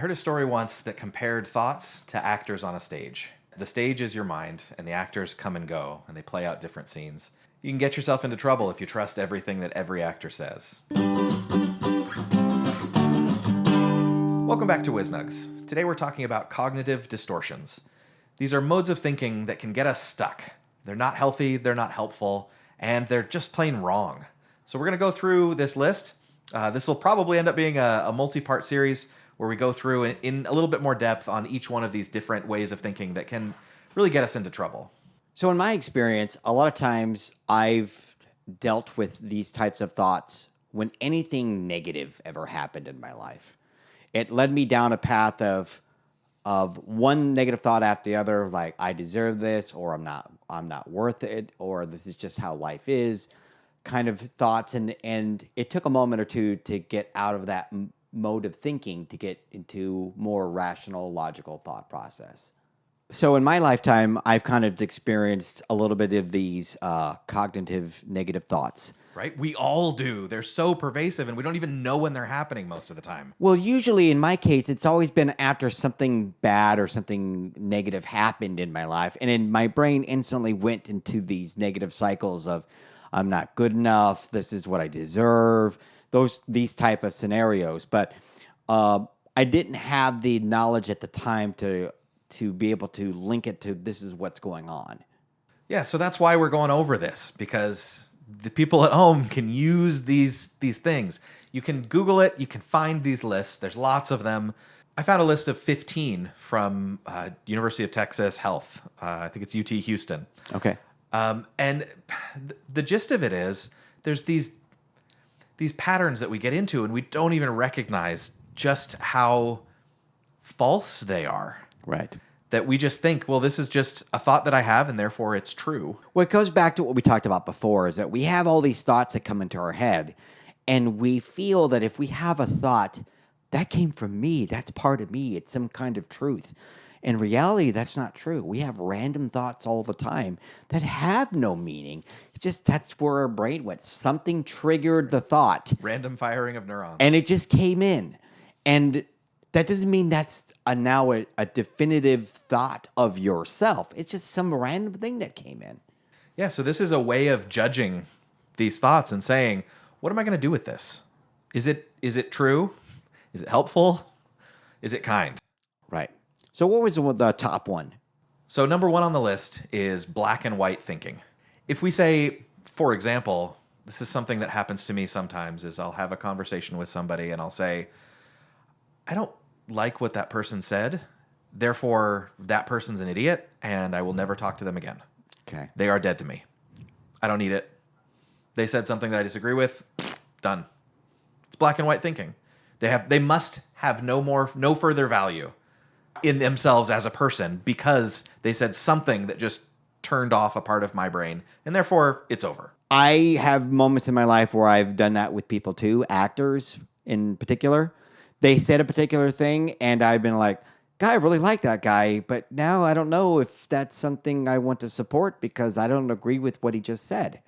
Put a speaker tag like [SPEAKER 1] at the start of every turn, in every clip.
[SPEAKER 1] I heard a story once that compared thoughts to actors on a stage. The stage is your mind, and the actors come and go, and they play out different scenes. You can get yourself into trouble if you trust everything that every actor says. Welcome back to WizNugs. Today we're talking about cognitive distortions. These are modes of thinking that can get us stuck. They're not healthy, they're not helpful, and they're just plain wrong. So we're going to go through this list. This will probably end up being a multi-part series where we go through in a little bit more depth on each one of these different ways of thinking that can really get us into trouble.
[SPEAKER 2] So in my experience, a lot of times I've dealt with these types of thoughts when anything negative ever happened in my life. It led me down a path of one negative thought after the other, like I deserve this, or I'm not worth it, or this is just how life is, kind of thoughts. And it took a moment or two to get out of that mode of thinking to get into more rational, logical thought process. So in my lifetime, I've kind of experienced a little bit of these cognitive negative thoughts.
[SPEAKER 1] Right? We all do. They're so pervasive, and we don't even know when they're happening most of the time.
[SPEAKER 2] Well, usually in my case, it's always been after something bad or something negative happened in my life. And then my brain instantly went into these negative cycles of, I'm not good enough, this is what I deserve, these type of scenarios. But I didn't have the knowledge at the time to be able to link it to this is what's going on.
[SPEAKER 1] Yeah, so that's why we're going over this, because the people at home can use these things. You can Google it. You can find these lists. There's lots of them. I found a list of 15 from University of Texas Health. I think it's UT Houston.
[SPEAKER 2] Okay.
[SPEAKER 1] And the gist of it is there's these patterns that we get into, and we don't even recognize just how false they are.
[SPEAKER 2] Right.
[SPEAKER 1] That we just think, well, this is just a thought that I have, and therefore it's true.
[SPEAKER 2] Well, it goes back to what we talked about before, is that we have all these thoughts that come into our head, and we feel that if we have a thought, that came from me, that's part of me, it's some kind of truth. In reality, that's not true. We have random thoughts all the time that have no meaning. It's just that's where our brain went. Something triggered the thought.
[SPEAKER 1] Random firing of neurons.
[SPEAKER 2] And it just came in. And that doesn't mean that's now a definitive thought of yourself. It's just some random thing that came in.
[SPEAKER 1] Yeah, so this is a way of judging these thoughts and saying, what am I going to do with this? Is it true? Is it helpful? Is it kind?
[SPEAKER 2] Right. So what was the top one?
[SPEAKER 1] So number one on the list is black and white thinking. If we say, for example, this is something that happens to me sometimes, is I'll have a conversation with somebody and I'll say, I don't like what that person said, therefore that person's an idiot, and I will never talk to them again.
[SPEAKER 2] Okay.
[SPEAKER 1] They are dead to me. I don't need it. They said something that I disagree with, done. It's black and white thinking. They must have no further value in themselves as a person because they said something that just turned off a part of my brain, and therefore it's over.
[SPEAKER 2] I have moments in my life where I've done that with people too, actors in particular. They said a particular thing, and I've been like, God, I really like that guy, but now I don't know if that's something I want to support because I don't agree with what he just said.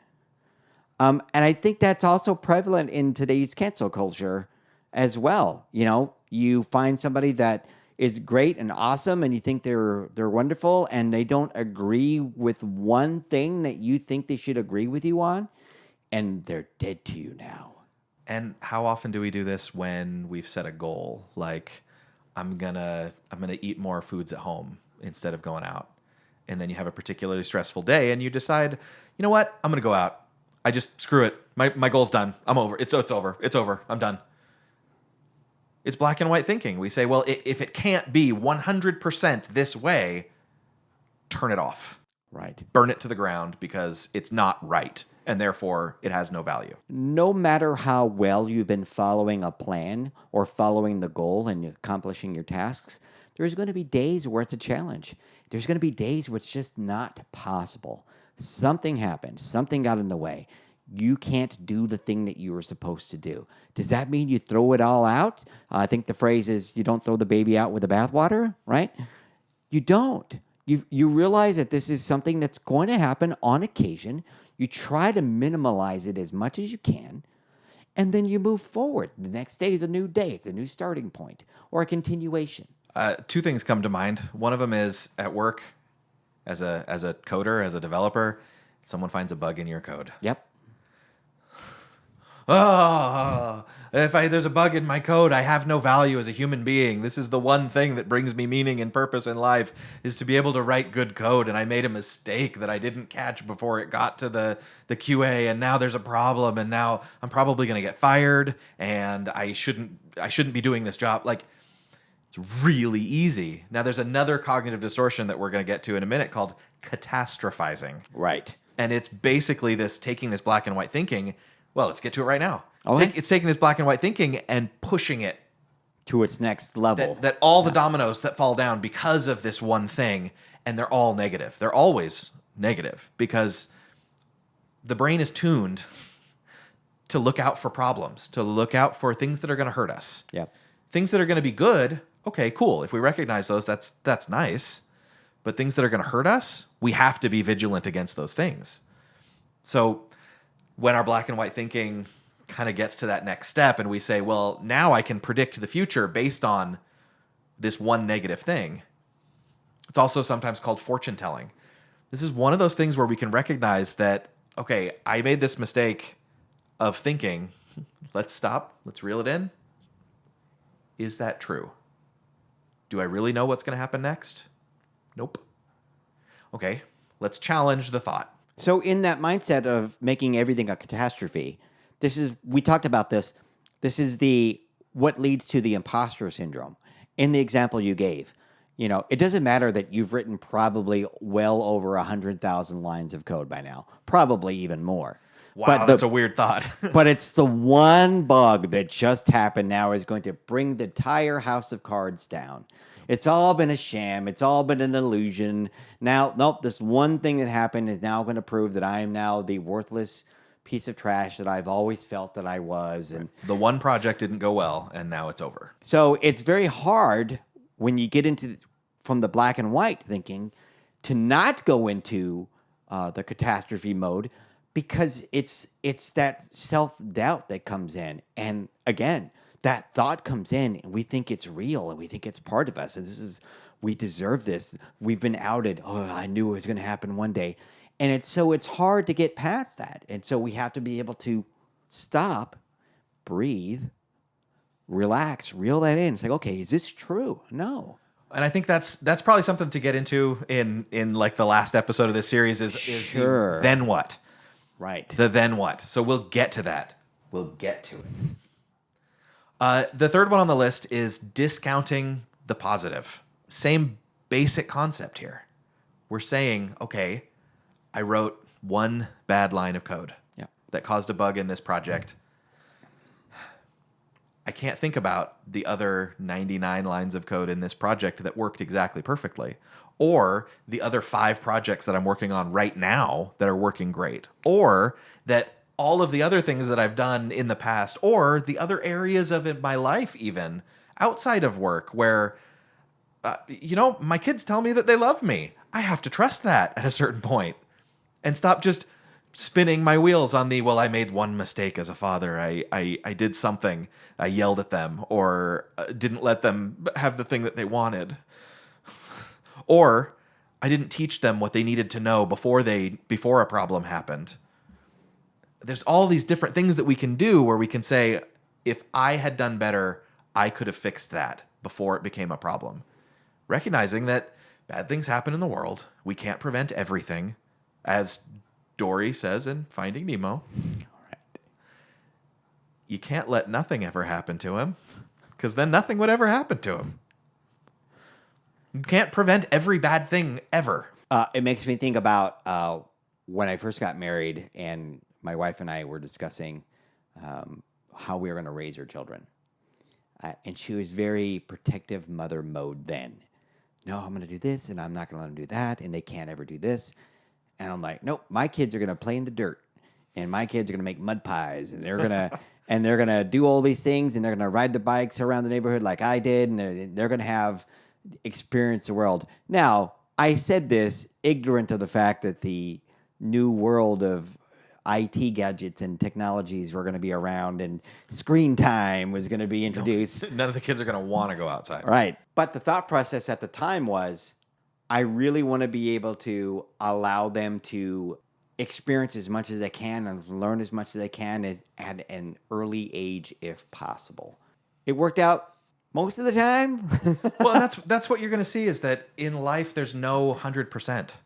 [SPEAKER 2] And I think that's also prevalent in today's cancel culture as well. You know, you find somebody that is great and awesome, and you think they're wonderful, and they don't agree with one thing that you think they should agree with you on, and they're dead to you now.
[SPEAKER 1] And how often do we do this when we've set a goal? Like, I'm gonna eat more foods at home instead of going out. And then you have a particularly stressful day and you decide, you know what? I'm gonna go out. I just screw it. My goal's done. I'm over. It's over. It's over. I'm done. It's black and white thinking. We say, well, if it can't be 100% this way, turn it off.
[SPEAKER 2] Right.
[SPEAKER 1] Burn it to the ground because it's not right, and therefore it has no value.
[SPEAKER 2] No matter how well you've been following a plan or following the goal and accomplishing your tasks, there's going to be days where it's a challenge. There's going to be days where it's just not possible. Something happened. Something got in the way. You can't do the thing that you were supposed to do. Does that mean you throw it all out? I think the phrase is you don't throw the baby out with the bathwater, right? You don't. You realize that this is something that's going to happen on occasion. You try to minimize it as much as you can. and then you move forward. The next day is a new day. It's a new starting point or a continuation.
[SPEAKER 1] Two things come to mind. One of them is at work, as a coder, as a developer, someone finds a bug in your code.
[SPEAKER 2] Yep.
[SPEAKER 1] Oh, if there's a bug in my code, I have no value as a human being. This is the one thing that brings me meaning and purpose in life, is to be able to write good code. And I made a mistake that I didn't catch before it got to the QA, and now there's a problem, and now I'm probably going to get fired, and I shouldn't be doing this job. Like, it's really easy. Now, there's another cognitive distortion that we're going to get to in a minute called catastrophizing.
[SPEAKER 2] Right.
[SPEAKER 1] And it's basically taking this black and white thinking. Well, let's get to it right now.
[SPEAKER 2] Okay.
[SPEAKER 1] It's taking this black and white thinking and pushing it
[SPEAKER 2] To its next level.
[SPEAKER 1] that all the dominoes that fall down because of this one thing, and they're all negative. They're always negative because the brain is tuned to look out for problems, to look out for things that are going to hurt us.
[SPEAKER 2] Yep.
[SPEAKER 1] Things that are going to be good, okay, cool. If we recognize those, that's nice. But things that are going to hurt us, we have to be vigilant against those things. So when our black and white thinking kind of gets to that next step and we say, well, now I can predict the future based on this one negative thing. It's also sometimes called fortune telling. This is one of those things where we can recognize that, okay, I made this mistake of thinking, let's stop, let's reel it in. Is that true? Do I really know what's going to happen next? Nope. Okay, let's challenge the thought.
[SPEAKER 2] So in that mindset of making everything a catastrophe, we talked about this. This is what leads to the imposter syndrome. In the example you gave, it doesn't matter that you've written probably well over 100,000 lines of code by now, probably even more.
[SPEAKER 1] Wow, that's a weird thought.
[SPEAKER 2] But it's the one bug that just happened now is going to bring the entire house of cards down. It's all been a sham. It's all been an illusion. Now, nope, this one thing that happened is now going to prove that I am now the worthless piece of trash that I've always felt that I was. And
[SPEAKER 1] the one project didn't go well, and now it's over.
[SPEAKER 2] so it's very hard when you get from the black and white thinking to not go into the catastrophe mode, because it's that self-doubt that comes in. And again, that thought comes in and we think it's real and we think it's part of us. And we deserve this. We've been outed. Oh, I knew it was going to happen one day. And it's hard to get past that. And so we have to be able to stop, breathe, relax, reel that in. It's like, okay, is this true? No.
[SPEAKER 1] And I think that's probably something to get into in like the last episode of this series is
[SPEAKER 2] Sure.
[SPEAKER 1] the then what?
[SPEAKER 2] Right.
[SPEAKER 1] The then what? So we'll get to that. We'll get to it. The third one on the list is discounting the positive. Same basic concept here. We're saying, okay, I wrote one bad line of code that caused a bug in this project. I can't think about the other 99 lines of code in this project that worked exactly perfectly, or the other 5 projects that I'm working on right now that are working great, or that all of the other things that I've done in the past, or the other areas of my life even outside of work where, my kids tell me that they love me. I have to trust that at a certain point and stop just spinning my wheels on I made one mistake as a father. I did something. I yelled at them or didn't let them have the thing that they wanted. Or I didn't teach them what they needed to know before a problem happened. There's all these different things that we can do where we can say, if I had done better, I could have fixed that before it became a problem. Recognizing that bad things happen in the world. We can't prevent everything. As Dory says in Finding Nemo, you can't let nothing ever happen to him, because then nothing would ever happen to him. You can't prevent every bad thing ever.
[SPEAKER 2] It makes me think about when I first got married and my wife and I were discussing how we were going to raise our children. And she was very protective mother mode then. No, I'm going to do this, and I'm not going to let them do that, and they can't ever do this. And I'm like, nope, my kids are going to play in the dirt, and my kids are going to make mud pies, and they're going to do all these things, and they're going to ride the bikes around the neighborhood like I did, and they're going to experience the world. Now, I said this ignorant of the fact that the new world of IT gadgets and technologies were going to be around and screen time was going to be introduced.
[SPEAKER 1] None of the kids are going to want to go outside.
[SPEAKER 2] Right. But the thought process at the time was I really want to be able to allow them to experience as much as they can and learn as much as they can at an early age if possible. It worked out most of the time.
[SPEAKER 1] Well, and that's what you're going to see is that in life there's no 100%.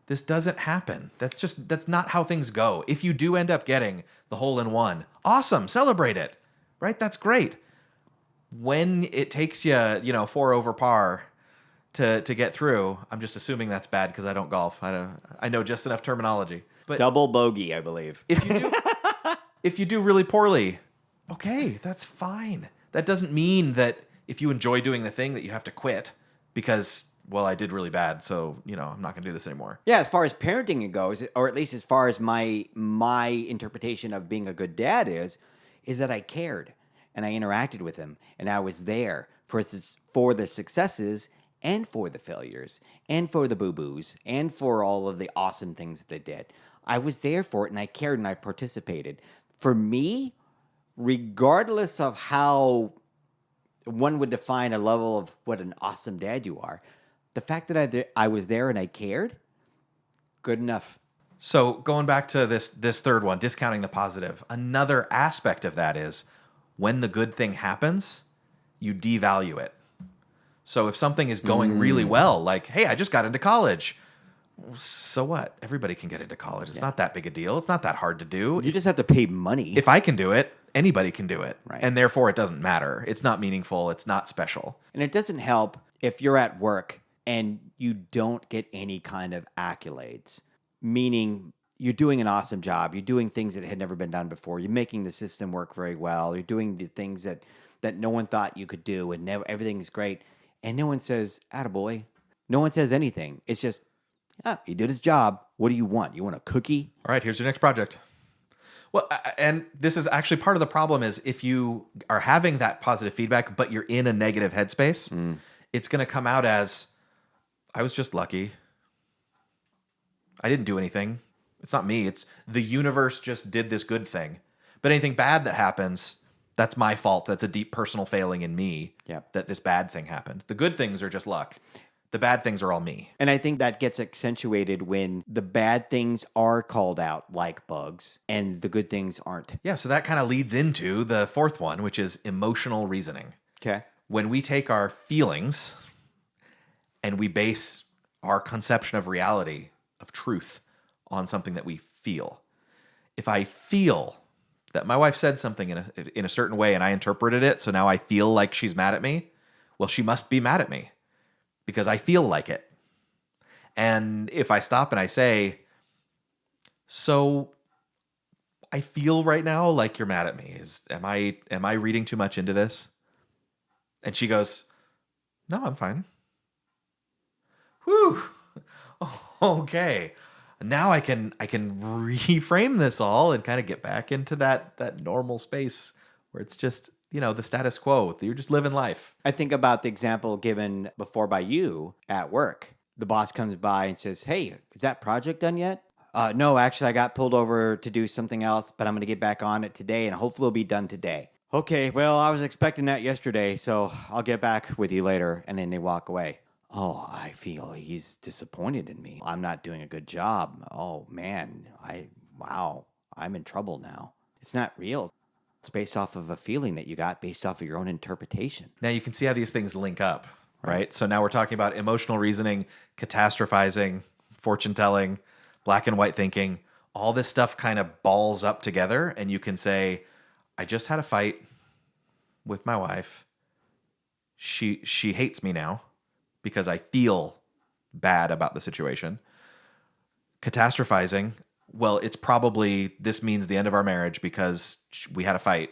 [SPEAKER 1] This doesn't happen. That's not how things go. If you do end up getting the hole-in-one, awesome, celebrate it. Right? That's great. When it takes you, 4 over par to get through, I'm just assuming that's bad because I don't golf. I know just enough terminology. But
[SPEAKER 2] Double bogey, I believe.
[SPEAKER 1] if you do really poorly, okay, that's fine. That doesn't mean that if you enjoy doing the thing that you have to quit because, well, I did really bad, so, I'm not going to do this anymore.
[SPEAKER 2] Yeah, as far as parenting it goes, or at least as far as my interpretation of being a good dad is that I cared and I interacted with him and I was there for the successes and for the failures and for the boo-boos and for all of the awesome things that they did. I was there for it and I cared and I participated. For me, regardless of how one would define a level of what an awesome dad you are, the fact that I was there and I cared, good enough.
[SPEAKER 1] So going back to this third one, discounting the positive, another aspect of that is when the good thing happens, you devalue it. So if something is going really well, like, hey, I just got into college. So what? Everybody can get into college. It's not that big a deal. It's not that hard to do.
[SPEAKER 2] You just have to pay money.
[SPEAKER 1] If I can do it, anybody can do it.
[SPEAKER 2] Right.
[SPEAKER 1] And therefore it doesn't matter. It's not meaningful. It's not special.
[SPEAKER 2] And it doesn't help if you're at work and you don't get any kind of accolades, meaning you're doing an awesome job. You're doing things that had never been done before. You're making the system work very well. You're doing the things that no one thought you could do, and everything is great. And no one says, attaboy. No one says anything. It's just, he did his job. What do you want? You want a cookie?
[SPEAKER 1] All right, here's your next project. Well, and this is actually part of the problem is if you are having that positive feedback, but you're in a negative headspace, it's going to come out as, I was just lucky. I didn't do anything. It's not me. It's the universe just did this good thing. But anything bad that happens, that's my fault. That's a deep personal failing in me that this bad thing happened. The good things are just luck. The bad things are all me.
[SPEAKER 2] And I think that gets accentuated when the bad things are called out like bugs and the good things aren't.
[SPEAKER 1] Yeah, so that kind of leads into the fourth one, which is emotional reasoning.
[SPEAKER 2] Okay.
[SPEAKER 1] When we take our feelings and we base our conception of reality, of truth, on something that we feel. If I feel that my wife said something in a certain way and I interpreted it, so now I feel like she's mad at me, well, she must be mad at me because I feel like it. And if I stop and I say, so I feel right now like you're mad at me. Am I reading too much into this? And she goes, no, I'm fine. Whew. Okay. Now I can reframe this all and kind of get back into that normal space where it's just, the status quo. You're just living life.
[SPEAKER 2] I think about the example given before by you at work. The boss comes by and says, hey, is that project done yet? No, actually, I got pulled over to do something else, but I'm going to get back on it today, and hopefully it'll be done today. Okay, well, I was expecting that yesterday, so I'll get back with you later. And then they walk away. Oh, I feel he's disappointed in me. I'm not doing a good job. Oh, man, I'm in trouble now. It's not real. It's based off of a feeling that you got based off of your own interpretation.
[SPEAKER 1] Now you can see how these things link up, right? So now we're talking about emotional reasoning, catastrophizing, fortune telling, black and white thinking. All this stuff kind of balls up together, and you can say, I just had a fight with my wife. She hates me now because I feel bad about the situation. Catastrophizing, well, this means the end of our marriage because we had a fight.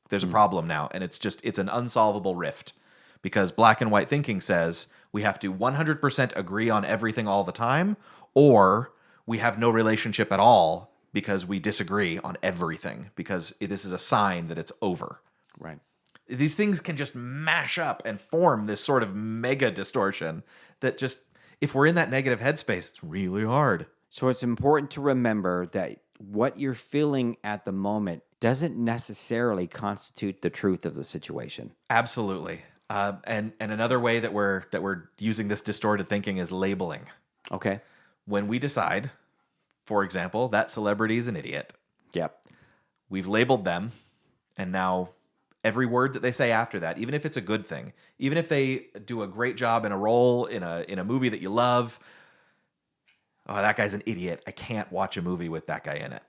[SPEAKER 1] There's a problem now, and it's an unsolvable rift because black and white thinking says we have to 100% agree on everything all the time, or we have no relationship at all because we disagree on everything because this is a sign that it's over.
[SPEAKER 2] Right.
[SPEAKER 1] These things can just mash up and form this sort of mega distortion that just, if we're in that negative headspace, it's really hard.
[SPEAKER 2] So it's important to remember that what you're feeling at the moment doesn't necessarily constitute the truth of the situation.
[SPEAKER 1] Absolutely. And another way that we're using this distorted thinking is labeling.
[SPEAKER 2] Okay.
[SPEAKER 1] When we decide, for example, that celebrity is an idiot,
[SPEAKER 2] Yep.
[SPEAKER 1] we've labeled them, and now every word that they say after that, even if it's a good thing, even if they do a great job in a role in a movie that you love, oh, that guy's an idiot. I can't watch a movie with that guy in it.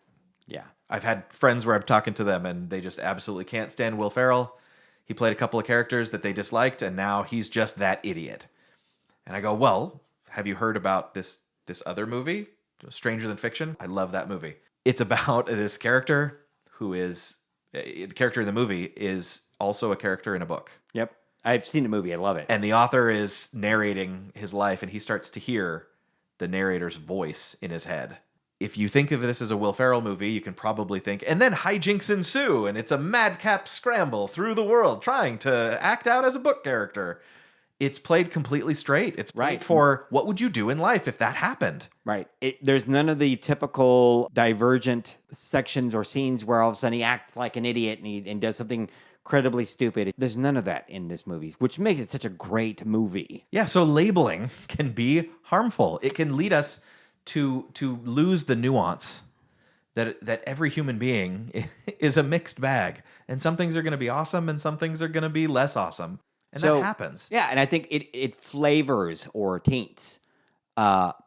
[SPEAKER 2] Yeah.
[SPEAKER 1] I've had friends where I'm talking to them and they just absolutely can't stand Will Ferrell. He played a couple of characters that they disliked, and now he's just that idiot. And I go, well, have you heard about this other movie, Stranger Than Fiction? I love that movie. It's about this character who is the character in the movie is also a character in a book.
[SPEAKER 2] Yep. I've seen the movie. I love it.
[SPEAKER 1] And the author is narrating his life, and he starts to hear the narrator's voice in his head. If you think of this as a Will Ferrell movie, you can probably think, and then hijinks ensue, and it's a madcap scramble through the world trying to act out as a book character. It's played completely straight. It's played
[SPEAKER 2] Right.
[SPEAKER 1] for what would you do in life if that happened?
[SPEAKER 2] Right. There's none of the typical divergent sections or scenes where all of a sudden he acts like an idiot and does something incredibly stupid. There's none of that in this movie, which makes it such a great movie.
[SPEAKER 1] Yeah, so labeling can be harmful. It can lead us to lose the nuance that every human being is a mixed bag. And some things are going to be awesome and some things are going to be less awesome. And that happens.
[SPEAKER 2] Yeah, and I think it flavors or taints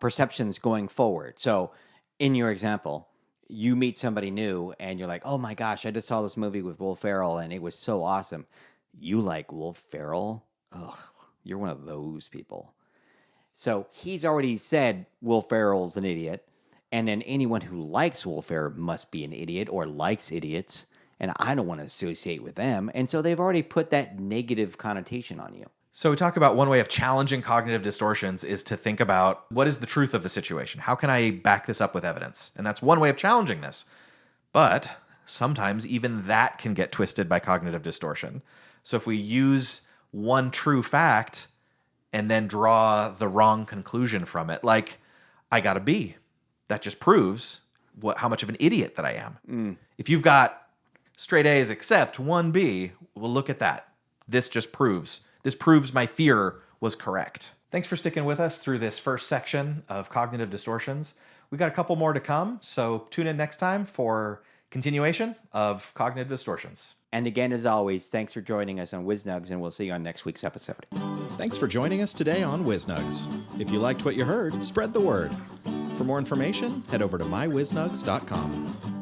[SPEAKER 2] perceptions going forward. So in your example, you meet somebody new and you're like, oh my gosh, I just saw this movie with Will Ferrell and it was so awesome. You like Will Ferrell? Ugh, you're one of those people. So he's already said Will Ferrell's an idiot. And then anyone who likes Will Ferrell must be an idiot or likes idiots. And I don't want to associate with them. And so they've already put that negative connotation on you.
[SPEAKER 1] So we talk about one way of challenging cognitive distortions is to think about what is the truth of the situation? How can I back this up with evidence? And that's one way of challenging this. But sometimes even that can get twisted by cognitive distortion. So if we use one true fact and then draw the wrong conclusion from it, like I got a B, that just proves how much of an idiot that I am. If you've got straight A's except one B, well, look at that. This proves my fear was correct. Thanks for sticking with us through this first section of cognitive distortions. We got a couple more to come, so tune in next time for continuation of cognitive distortions.
[SPEAKER 2] And again, as always, thanks for joining us on WizNugs, and we'll see you on next week's episode.
[SPEAKER 3] Thanks for joining us today on WizNugs. If you liked what you heard, spread the word. For more information, head over to mywiznugs.com.